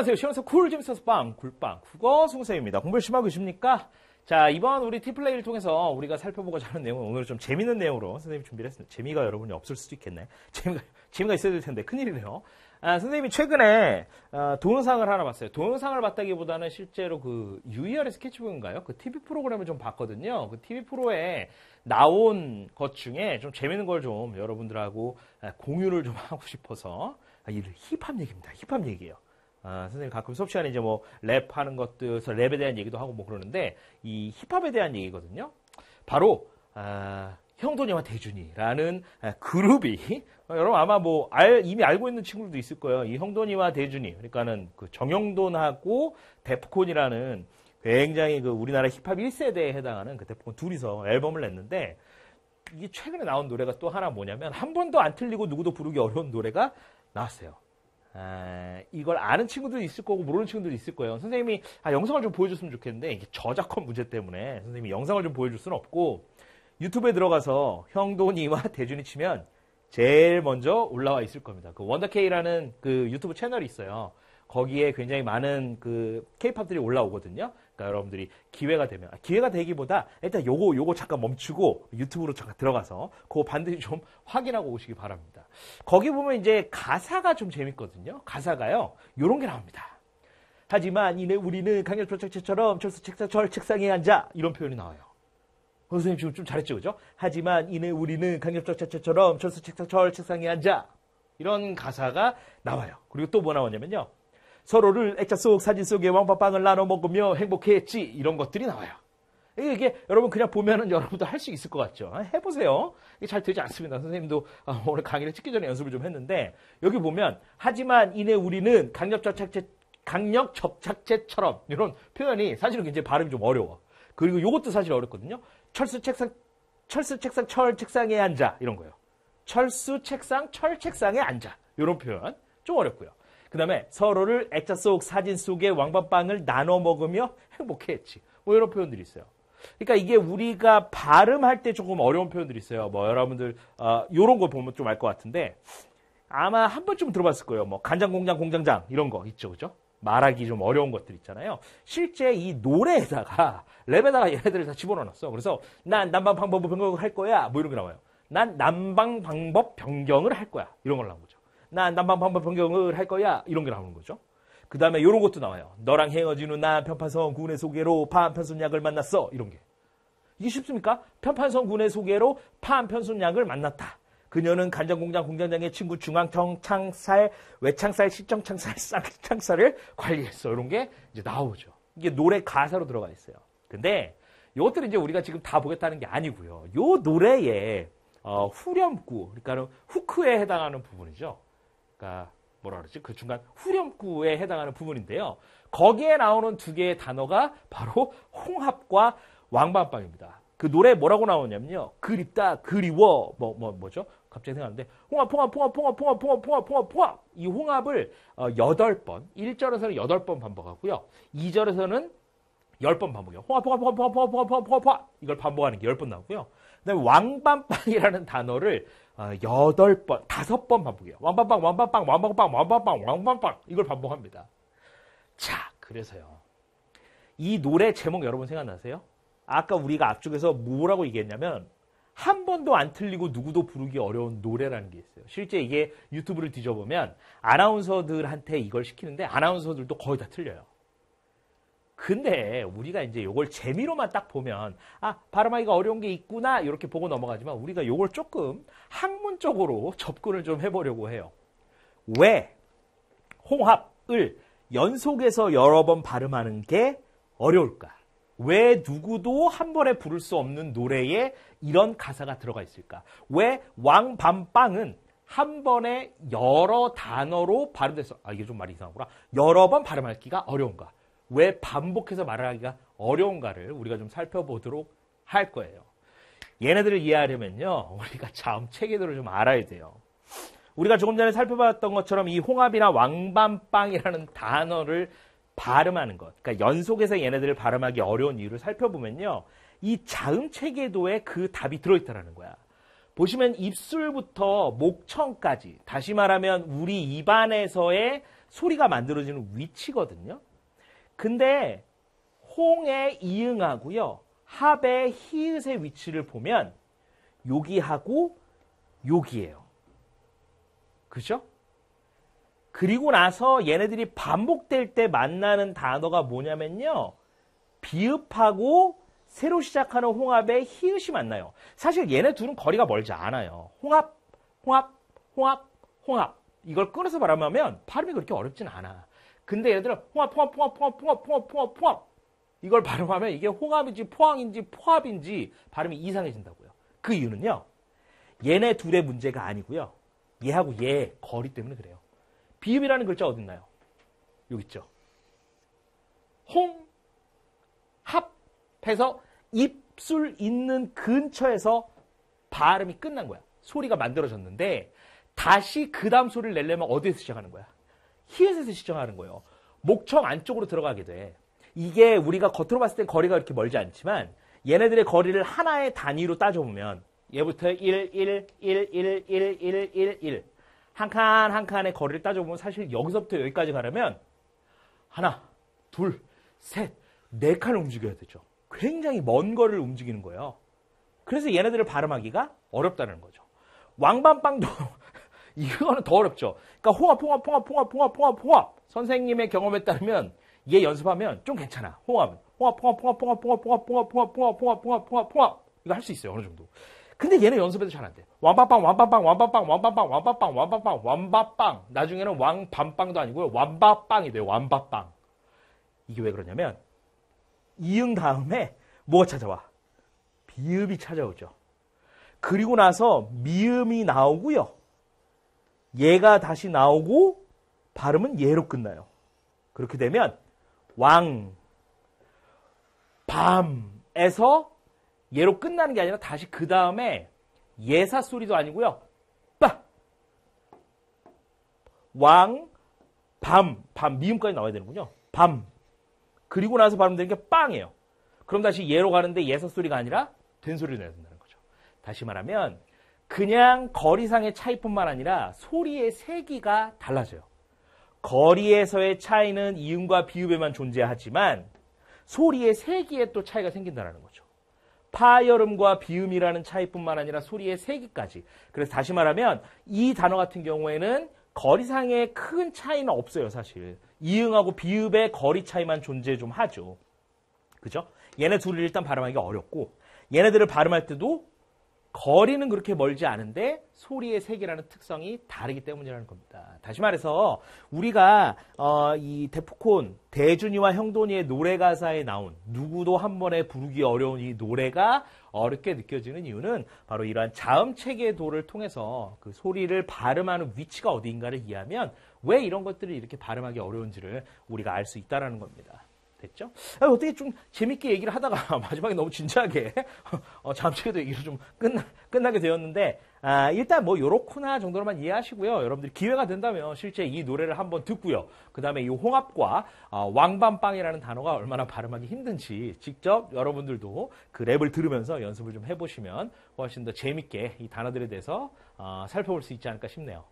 안녕하세요. 시원해서 쿨 재밌어서 빵 굴빵 국어 송쌤입니다. 공부 열심히 하고 계십니까? 자, 이번 우리 티플레이를 통해서 우리가 살펴보고자 하는 내용은 오늘 좀 재밌는 내용으로 선생님이 준비를 했습니다. 재미가 여러분이 없을 수도 있겠네. 재미가 있어야 될 텐데 큰일이네요. 선생님이 최근에 동영상을 하나 봤어요. 동영상을 봤다기보다는 실제로 그 유희열의 스케치북인가요? 그 TV 프로그램을 좀 봤거든요. 그 TV 프로에 나온 것 중에 좀 재밌는 걸 좀 여러분들하고 공유를 좀 하고 싶어서 이 힙합 얘기입니다. 힙합 얘기예요. 선생님 가끔 수업 시간에 이제 뭐 랩하는 것들, 랩에 대한 얘기도 하고 뭐 그러는데 이 힙합에 대한 얘기거든요. 바로 형돈이와 대준이라는 그룹이 여러분 아마 뭐 이미 알고 있는 친구들도 있을 거예요. 이 형돈이와 대준이, 그러니까는 그 정형돈하고 데프콘이라는 굉장히 그 우리나라 힙합 1세대에 해당하는 그 데프콘 둘이서 앨범을 냈는데 이게 최근에 나온 노래가 또 하나 뭐냐면 한 번도 안 틀리고 누구도 부르기 어려운 노래가 나왔어요. 이걸 아는 친구들도 있을 거고 모르는 친구들도 있을 거예요. 선생님이 영상을 좀 보여줬으면 좋겠는데 이게 저작권 문제 때문에 선생님이 영상을 좀 보여줄 수는 없고 유튜브에 들어가서 형돈이와 대준이 치면 제일 먼저 올라와 있을 겁니다. 그 원더케이라는 그 유튜브 채널이 있어요. 거기에 굉장히 많은 그 케이팝들이 올라오거든요. 그러니까 여러분들이 기회가 되기보다 일단 요거 잠깐 멈추고 유튜브로 잠깐 들어가서 그거 반드시 좀 확인하고 오시기 바랍니다. 거기 보면 이제 가사가 좀 재밌거든요. 가사가요. 요런 게 나옵니다. 하지만 이내 우리는 강력조착체처럼 책상에 앉아 이런 표현이 나와요. 선생님 지금 좀 잘했죠, 그죠? 하지만 이내 우리는 강력조착체처럼 책상에 앉아 이런 가사가 나와요. 그리고 또 뭐 나오냐면요. 서로를 액자 속 사진 속에 왕밥빵을 나눠 먹으며 행복했지 이런 것들이 나와요. 이게 여러분 그냥 보면은 여러분도 할 수 있을 것 같죠? 해보세요. 이게 잘 되지 않습니다. 선생님도 오늘 강의를 찍기 전에 연습을 좀 했는데 여기 보면 하지만 이내 우리는 강력 접착제처럼 이런 표현이 사실은 굉장히 발음이 좀 어려워. 그리고 이것도 사실 어렵거든요. 철수 책상 철 책상에 앉아 이런 거예요. 철수 책상 철 책상에 앉아 이런 표현 좀 어렵고요. 그 다음에 서로를 액자 속 사진 속에 왕밥빵을 나눠 먹으며 행복해했지. 뭐 이런 표현들이 있어요. 그러니까 이게 우리가 발음할 때 조금 어려운 표현들이 있어요. 뭐 여러분들 이런 거 보면 좀 알 것 같은데 아마 한 번쯤 들어봤을 거예요. 뭐 간장공장 공장장 이런 거 있죠, 그죠? 말하기 좀 어려운 것들 있잖아요. 실제 이 노래에다가 랩에다가 얘네들을 다 집어넣었어. 그래서 난 난방 방법 변경을 할 거야. 뭐 이런 게 나와요. 난 난방 방법 변경을 할 거야. 이런 걸 나온 거죠. 난 난방 방법 변경을 할 거야. 이런 게 나오는 거죠. 그 다음에 이런 것도 나와요. 너랑 헤어진 후 난 편판성 군의 소개로 파한편순약을 만났어. 이런 게. 이게 쉽습니까? 편판성 군의 소개로 파한편순약을 만났다. 그녀는 간장공장 공장장의 친구 중앙청창살, 외창살, 시청창살, 쌍창살을 관리했어. 이런 게 이제 나오죠. 이게 노래 가사로 들어가 있어요. 근데 이것들은 이제 우리가 지금 다 보겠다는 게 아니고요. 요 노래에 후렴구, 그러니까 후크에 해당하는 부분이죠. 그러니까 뭐라 그러지? 그 중간 후렴구에 해당하는 부분인데요. 거기에 나오는 두 개의 단어가 바로 홍합과 왕밤빵입니다. 그 노래 뭐라고 나오냐면요. 그립다, 그리워, 뭐죠? 갑자기 생각나는데, 홍합. 이 홍합을 8번, 1절에서는 8번 반복하고요. 2절에서는 10번 반복해요. 홍합. 이걸 반복하는 게 10번 나오고요. 그 다음에 왕밤빵이라는 단어를 8번, 5번 반복해요. 왕밤빵. 이걸 반복합니다. 자, 그래서요. 이 노래 제목 여러분 생각나세요? 아까 우리가 앞쪽에서 뭐라고 얘기했냐면 한 번도 안 틀리고 누구도 부르기 어려운 노래라는 게 있어요. 실제 이게 유튜브를 뒤져보면 아나운서들한테 이걸 시키는데 아나운서들도 거의 다 틀려요. 근데 우리가 이제 요걸 재미로만 딱 보면 발음하기가 어려운 게 있구나 이렇게 보고 넘어가지만 우리가 요걸 조금 학문적으로 접근을 좀 해보려고 해요. 왜 홍합을 연속해서 여러 번 발음하는 게 어려울까? 왜 누구도 한 번에 부를 수 없는 노래에 이런 가사가 들어가 있을까? 왜 왕밤빵은 한 번에 여러 단어로 발음돼서 이게 좀 말이 이상하구나. 여러 번 발음하기가 어려운가? 왜 반복해서 말을 하기가 어려운가를 우리가 좀 살펴보도록 할 거예요. 얘네들을 이해하려면요. 우리가 자음 체계들을 좀 알아야 돼요. 우리가 조금 전에 살펴봤던 것처럼 이 홍합이나 왕밤빵이라는 단어를 발음하는 것, 그러니까 연속해서 얘네들을 발음하기 어려운 이유를 살펴보면요. 이 자음 체계도에 그 답이 들어있다는 거야. 보시면 입술부터 목청까지, 다시 말하면 우리 입안에서의 소리가 만들어지는 위치거든요. 근데 홍의 이응하고요. 합의 히읗의 위치를 보면 여기하고 여기예요. 그죠? 그리고 나서 얘네들이 반복될 때 만나는 단어가 뭐냐면요. 비읍하고 새로 시작하는 홍합의 히읗이 만나요. 사실 얘네 둘은 거리가 멀지 않아요. 홍합, 홍합, 홍합, 홍합. 이걸 끊어서 발음하면 발음이 그렇게 어렵진 않아. 근데 얘네들은 홍합, 홍합, 홍합, 홍합, 홍합, 홍합, 홍합, 홍합. 이걸 발음하면 이게 홍합인지 포항인지 포합인지 발음이 이상해진다고요. 그 이유는요. 얘네 둘의 문제가 아니고요. 얘하고 얘 거리 때문에 그래요. 비읍이라는 글자 어디 있나요? 여기 있죠. 홍, 합 해서 입술 있는 근처에서 발음이 끝난 거야. 소리가 만들어졌는데 다시 그 다음 소리를 내려면 어디에서 시작하는 거야? 히읗에서 시작하는 거예요. 목청 안쪽으로 들어가게 돼. 이게 우리가 겉으로 봤을 땐 거리가 그렇게 멀지 않지만 얘네들의 거리를 하나의 단위로 따져보면 얘부터 1, 1, 1, 1, 1, 1, 1, 1 한 칸 한 칸의 거리를 따져보면 사실 여기서부터 여기까지 가려면 하나, 둘, 셋, 네 칸을 움직여야 되죠. 굉장히 먼 거리를 움직이는 거예요. 그래서 얘네들을 발음하기가 어렵다는 거죠. 왕밤빵도 이거는 더 어렵죠. 그러니까 홍합, 홍합, 홍합, 홍합, 홍합, 홍합, 홍합. 선생님의 경험에 따르면 얘 연습하면 좀 괜찮아. 홍합, 홍합, 홍합, 홍합, 홍합, 홍합, 홍합, 홍합, 홍합, 홍합, 홍합, 홍합, 홍합, 홍합. 이거 할 수 있어요. 어느 정도. 근데 얘는 연습해도 잘 안 돼. 왕밤빵, 왕밤빵, 왕밤빵, 왕밤빵, 왕밤빵, 왕밤빵, 왕밤빵. 나중에는 왕밤빵도 아니고요. 왕밤빵이 돼요. 왕밤빵. 이게 왜 그러냐면 이응 다음에 뭐가 찾아와? 비읍이 찾아오죠. 그리고 나서 미음이 나오고요. 얘가 다시 나오고 발음은 얘로 끝나요. 그렇게 되면 왕, 밤에서 얘로 끝나는 게 아니라 다시 그 다음에 예사 소리도 아니고요. 빠, 왕, 밤, 미음까지 나와야 되는군요. 밤. 그리고 나서 발음되는 게 빵이에요. 그럼 다시 얘로 가는데 예사 소리가 아니라 된 소리를 내야 된다는 거죠. 다시 말하면 그냥 거리상의 차이뿐만 아니라 소리의 세기가 달라져요. 거리에서의 차이는 이음과 비읍에만 존재하지만 소리의 세기에 또 차이가 생긴다는 거죠. 파열음과 비음이라는 차이뿐만 아니라 소리의 세기까지. 그래서 다시 말하면 이 단어 같은 경우에는 거리상의 큰 차이는 없어요, 사실. 이응하고 비읍의 거리 차이만 존재 좀 하죠. 그죠? 얘네 둘을 일단 발음하기가 어렵고 얘네들을 발음할 때도 거리는 그렇게 멀지 않은데 소리의 세기라는 특성이 다르기 때문이라는 겁니다. 다시 말해서 우리가 이 데프콘 대준이와 형돈이의 노래 가사에 나온 누구도 한 번에 부르기 어려운 이 노래가 어렵게 느껴지는 이유는 바로 이러한 자음 체계의 도를 통해서 그 소리를 발음하는 위치가 어디인가를 이해하면 왜 이런 것들이 이렇게 발음하기 어려운지를 우리가 알 수 있다는 겁니다. 됐죠? 어떻게 좀 재밌게 얘기를 하다가 마지막에 너무 진지하게 잠시에도 얘기를 좀 끝나게 되었는데 일단 뭐 요렇구나 정도로만 이해하시고요. 여러분들이 기회가 된다면 실제 이 노래를 한번 듣고요. 그 다음에 이 홍합과 왕밤빵이라는 단어가 얼마나 발음하기 힘든지 직접 여러분들도 그 랩을 들으면서 연습을 좀 해보시면 훨씬 더 재밌게 이 단어들에 대해서 살펴볼 수 있지 않을까 싶네요.